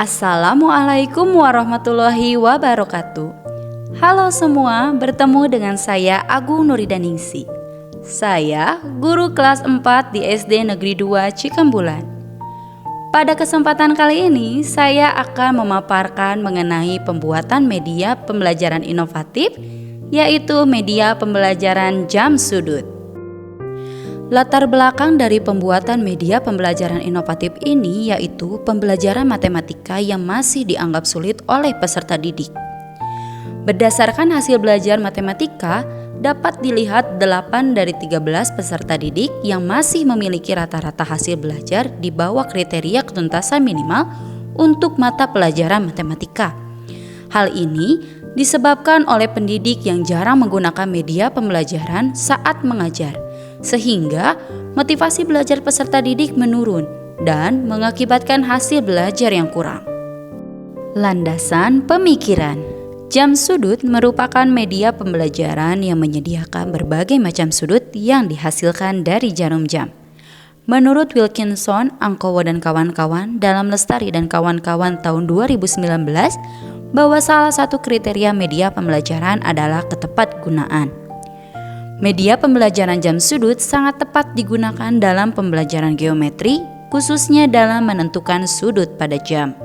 Assalamualaikum warahmatullahi wabarakatuh. Halo semua, bertemu dengan saya Agung Nuridaningsi. Saya guru kelas 4 di SD Negeri 2 Cikambulan. Pada kesempatan kali ini, saya akan memaparkan mengenai pembuatan media pembelajaran inovatif, yaitu media pembelajaran jam sudut. Latar belakang dari pembuatan media pembelajaran inovatif ini yaitu pembelajaran matematika yang masih dianggap sulit oleh peserta didik. Berdasarkan hasil belajar matematika, dapat dilihat 8 dari 13 peserta didik yang masih memiliki rata-rata hasil belajar di bawah kriteria ketuntasan minimal untuk mata pelajaran matematika. Hal ini disebabkan oleh pendidik yang jarang menggunakan media pembelajaran saat mengajar, sehingga motivasi belajar peserta didik menurun dan mengakibatkan hasil belajar yang kurang. Landasan pemikiran. Jam sudut merupakan media pembelajaran yang menyediakan berbagai macam sudut yang dihasilkan dari jarum jam. Menurut Wilkinson, Angkowo dan kawan-kawan dalam Lestari dan kawan-kawan tahun 2019, bahwa salah satu kriteria media pembelajaran adalah ketepatgunaan. Media pembelajaran jam sudut sangat tepat digunakan dalam pembelajaran geometri, khususnya dalam menentukan sudut pada jam.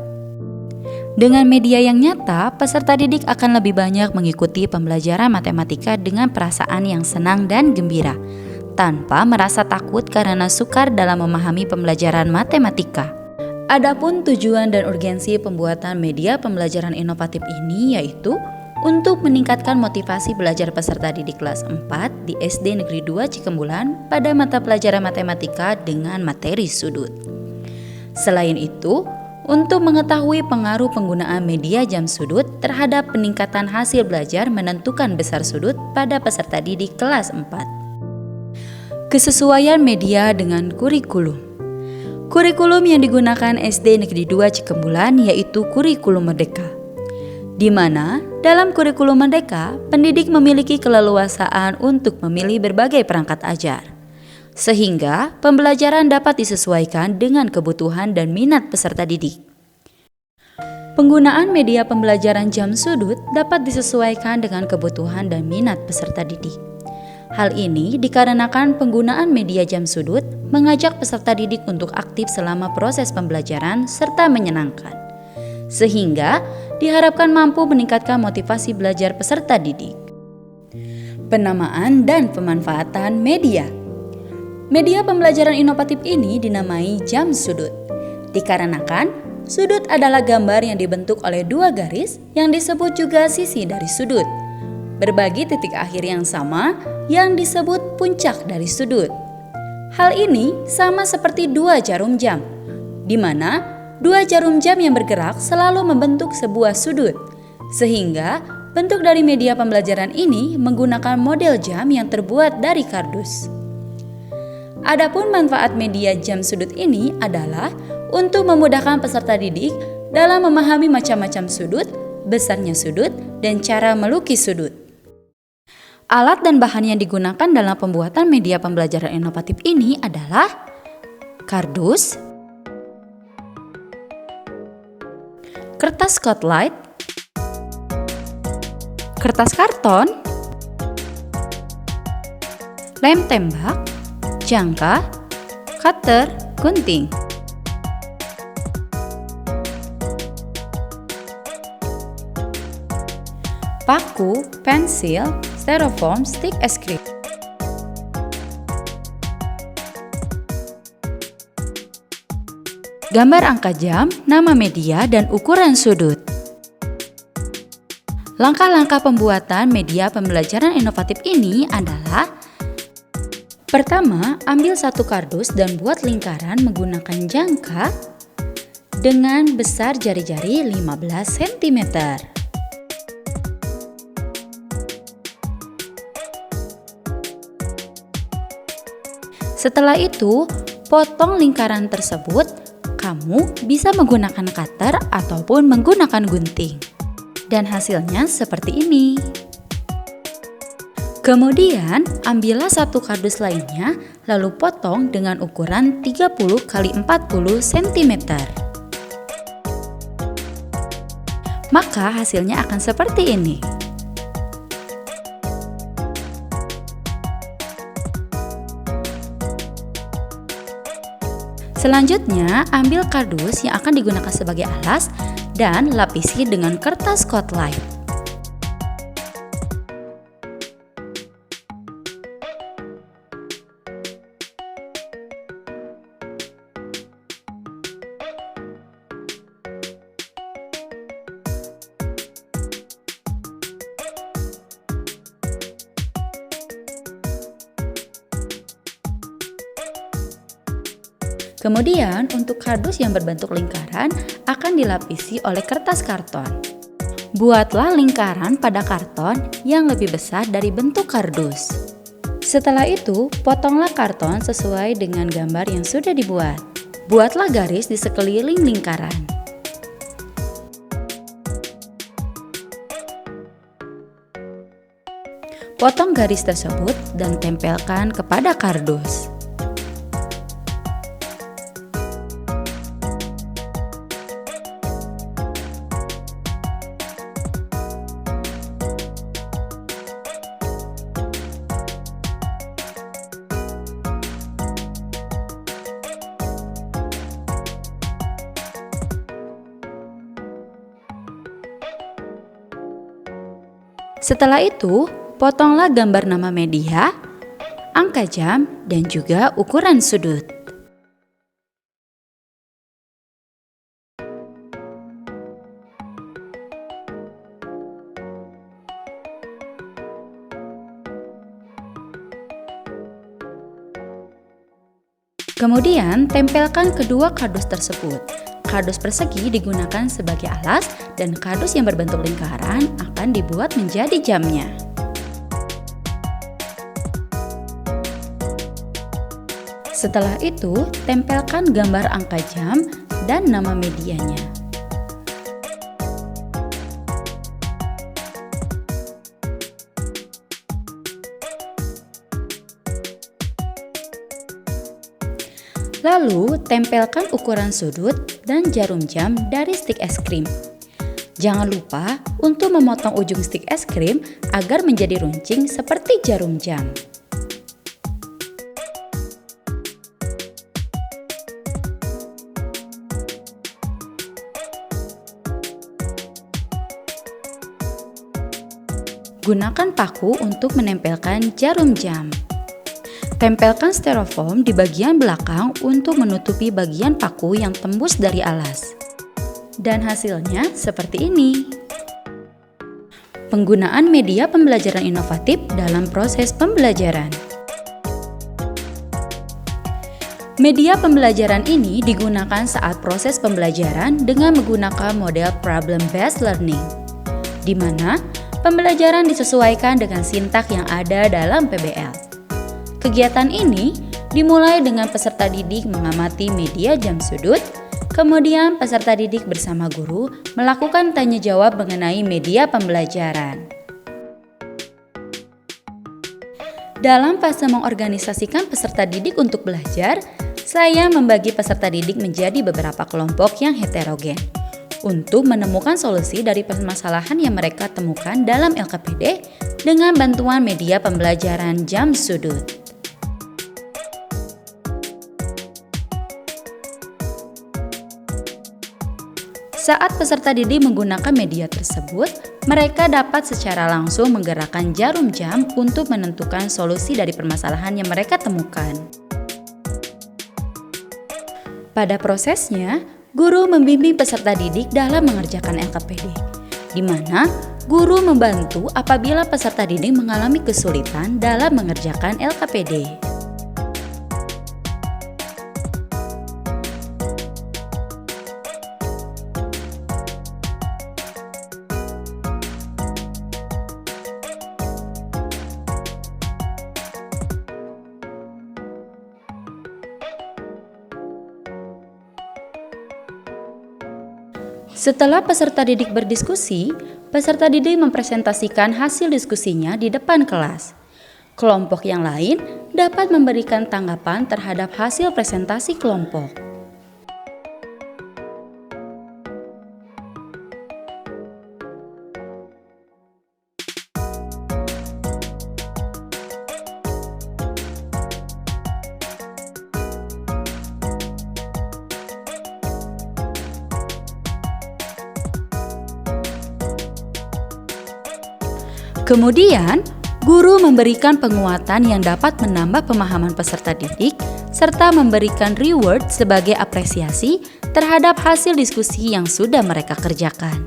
Dengan media yang nyata, peserta didik akan lebih banyak mengikuti pembelajaran matematika dengan perasaan yang senang dan gembira, tanpa merasa takut karena sukar dalam memahami pembelajaran matematika. Adapun tujuan dan urgensi pembuatan media pembelajaran inovatif ini yaitu untuk meningkatkan motivasi belajar peserta didik kelas 4 di SD Negeri 2 Cikambulan pada mata pelajaran matematika dengan materi sudut. Selain itu, untuk mengetahui pengaruh penggunaan media jam sudut terhadap peningkatan hasil belajar menentukan besar sudut pada peserta didik kelas 4. Kesesuaian media dengan kurikulum. Kurikulum yang digunakan SD Negeri 2 Cikambulan yaitu kurikulum merdeka, di mana dalam kurikulum merdeka, pendidik memiliki keleluasaan untuk memilih berbagai perangkat ajar, sehingga pembelajaran dapat disesuaikan dengan kebutuhan dan minat peserta didik. Penggunaan media pembelajaran jam sudut dapat disesuaikan dengan kebutuhan dan minat peserta didik. Hal ini dikarenakan penggunaan media jam sudut mengajak peserta didik untuk aktif selama proses pembelajaran serta menyenangkan, sehingga diharapkan mampu meningkatkan motivasi belajar peserta didik. Penamaan dan pemanfaatan media. Media pembelajaran inovatif ini dinamai jam sudut, dikarenakan sudut adalah gambar yang dibentuk oleh dua garis yang disebut juga sisi dari sudut, berbagi titik akhir yang sama yang disebut puncak dari sudut. Hal ini sama seperti dua jarum jam, di mana dua jarum jam yang bergerak selalu membentuk sebuah sudut, sehingga bentuk dari media pembelajaran ini menggunakan model jam yang terbuat dari kardus. Adapun manfaat media jam sudut ini adalah untuk memudahkan peserta didik dalam memahami macam-macam sudut, besarnya sudut, dan cara melukis sudut. Alat dan bahan yang digunakan dalam pembuatan media pembelajaran inovatif ini adalah kardus, kertas Scotlight, kertas karton, lem tembak, jangka, cutter, gunting. Paku, pensil, styrofoam, stick es krim. Gambar angka jam, nama media, dan ukuran sudut. Langkah-langkah pembuatan media pembelajaran inovatif ini adalah: pertama, ambil satu kardus dan buat lingkaran menggunakan jangka dengan besar jari-jari 15 cm. Setelah itu, potong lingkaran tersebut. Kamu bisa menggunakan cutter ataupun menggunakan gunting. Dan hasilnya seperti ini. Kemudian, ambillah satu kardus lainnya, lalu potong dengan ukuran 30 x 40 cm. maka hasilnya akan seperti ini. Selanjutnya, ambil kardus yang akan digunakan sebagai alas dan lapisi dengan kertas Scott Light. Kemudian untuk kardus yang berbentuk lingkaran akan dilapisi oleh kertas karton. Buatlah lingkaran pada karton yang lebih besar dari bentuk kardus. Setelah itu, potonglah karton sesuai dengan gambar yang sudah dibuat. Buatlah garis di sekeliling lingkaran. Potong garis tersebut dan tempelkan kepada kardus. Setelah itu, potonglah gambar nama media, angka jam, dan juga ukuran sudut. Kemudian, tempelkan kedua kardus tersebut. Kardus persegi digunakan sebagai alas dan kardus yang berbentuk lingkaran akan dibuat menjadi jamnya. Setelah itu, tempelkan gambar angka jam dan nama medianya. Lalu, tempelkan ukuran sudut dan jarum jam dari stik es krim. Jangan lupa untuk memotong ujung stik es krim agar menjadi runcing seperti jarum jam. Gunakan paku untuk menempelkan jarum jam. Tempelkan styrofoam di bagian belakang untuk menutupi bagian paku yang tembus dari alas. Dan hasilnya seperti ini. Penggunaan media pembelajaran inovatif dalam proses pembelajaran. Media pembelajaran ini digunakan saat proses pembelajaran dengan menggunakan model problem-based learning, di mana pembelajaran disesuaikan dengan sintak yang ada dalam PBL. Kegiatan ini dimulai dengan peserta didik mengamati media jam sudut, kemudian peserta didik bersama guru melakukan tanya jawab mengenai media pembelajaran. Dalam fase mengorganisasikan peserta didik untuk belajar, saya membagi peserta didik menjadi beberapa kelompok yang heterogen untuk menemukan solusi dari permasalahan yang mereka temukan dalam LKPD dengan bantuan media pembelajaran jam sudut. Saat peserta didik menggunakan media tersebut, mereka dapat secara langsung menggerakkan jarum jam untuk menentukan solusi dari permasalahan yang mereka temukan. Pada prosesnya, guru membimbing peserta didik dalam mengerjakan LKPD, di mana guru membantu apabila peserta didik mengalami kesulitan dalam mengerjakan LKPD. Setelah peserta didik berdiskusi, peserta didik mempresentasikan hasil diskusinya di depan kelas. Kelompok yang lain dapat memberikan tanggapan terhadap hasil presentasi kelompok. Kemudian, guru memberikan penguatan yang dapat menambah pemahaman peserta didik serta memberikan reward sebagai apresiasi terhadap hasil diskusi yang sudah mereka kerjakan.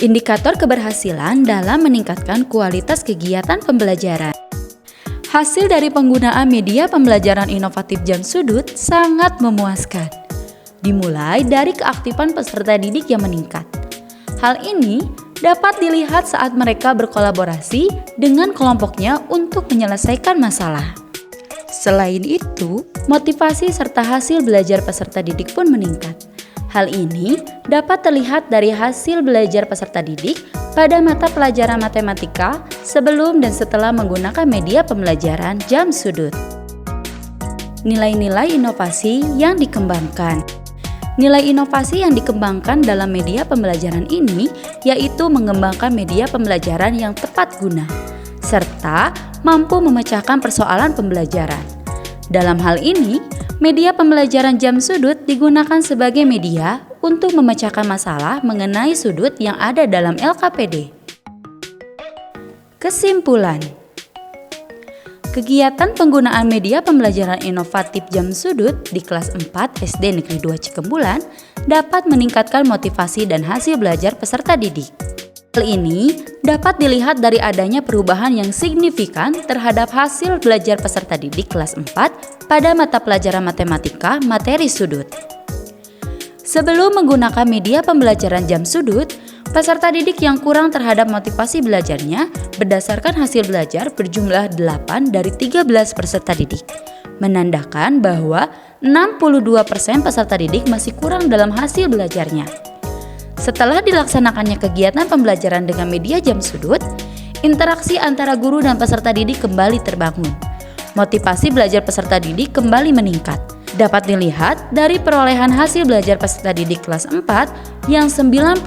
Indikator keberhasilan dalam meningkatkan kualitas kegiatan pembelajaran. Hasil dari penggunaan media pembelajaran inovatif Jam Sudut sangat memuaskan. Dimulai dari keaktifan peserta didik yang meningkat. Hal ini dapat dilihat saat mereka berkolaborasi dengan kelompoknya untuk menyelesaikan masalah. Selain itu, motivasi serta hasil belajar peserta didik pun meningkat. Hal ini dapat terlihat dari hasil belajar peserta didik pada mata pelajaran matematika sebelum dan setelah menggunakan media pembelajaran Jam Sudut. Nilai-nilai inovasi yang dikembangkan. Nilai inovasi yang dikembangkan dalam media pembelajaran ini yaitu mengembangkan media pembelajaran yang tepat guna, serta mampu memecahkan persoalan pembelajaran. Dalam hal ini, media pembelajaran Jam Sudut digunakan sebagai media untuk memecahkan masalah mengenai sudut yang ada dalam LKPD. Kesimpulan: kegiatan penggunaan media pembelajaran inovatif Jam Sudut di kelas 4 SD Negeri 2 Cikembulan dapat meningkatkan motivasi dan hasil belajar peserta didik. Hal ini dapat dilihat dari adanya perubahan yang signifikan terhadap hasil belajar peserta didik kelas 4 pada mata pelajaran matematika materi sudut. Sebelum menggunakan media pembelajaran Jam Sudut, peserta didik yang kurang terhadap motivasi belajarnya berdasarkan hasil belajar berjumlah 8 dari 13 peserta didik, menandakan bahwa 62% peserta didik masih kurang dalam hasil belajarnya. Setelah dilaksanakannya kegiatan pembelajaran dengan media Jam Sudut, interaksi antara guru dan peserta didik kembali terbangun. Motivasi belajar peserta didik kembali meningkat. Dapat dilihat dari perolehan hasil belajar peserta didik kelas 4 yang 92%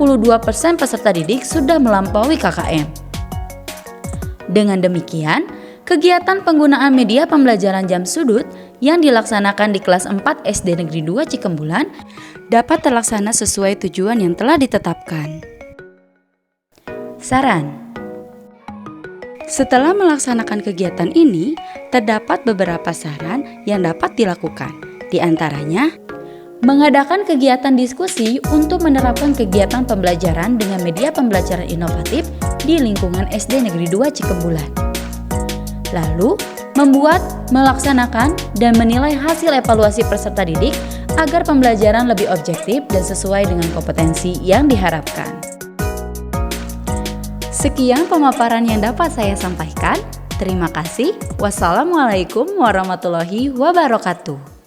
peserta didik sudah melampaui KKM. Dengan demikian, kegiatan penggunaan media pembelajaran Jam Sudut yang dilaksanakan di kelas 4 SD Negeri 2 Cikembulan dapat terlaksana sesuai tujuan yang telah ditetapkan. Saran: setelah melaksanakan kegiatan ini, terdapat beberapa saran yang dapat dilakukan. Di antaranya, mengadakan kegiatan diskusi untuk menerapkan kegiatan pembelajaran dengan media pembelajaran inovatif di lingkungan SD Negeri 2 Cikembulan. Lalu, membuat, melaksanakan, dan menilai hasil evaluasi peserta didik agar pembelajaran lebih objektif dan sesuai dengan kompetensi yang diharapkan. Sekian pemaparan yang dapat saya sampaikan. Terima kasih. Wassalamualaikum warahmatullahi wabarakatuh.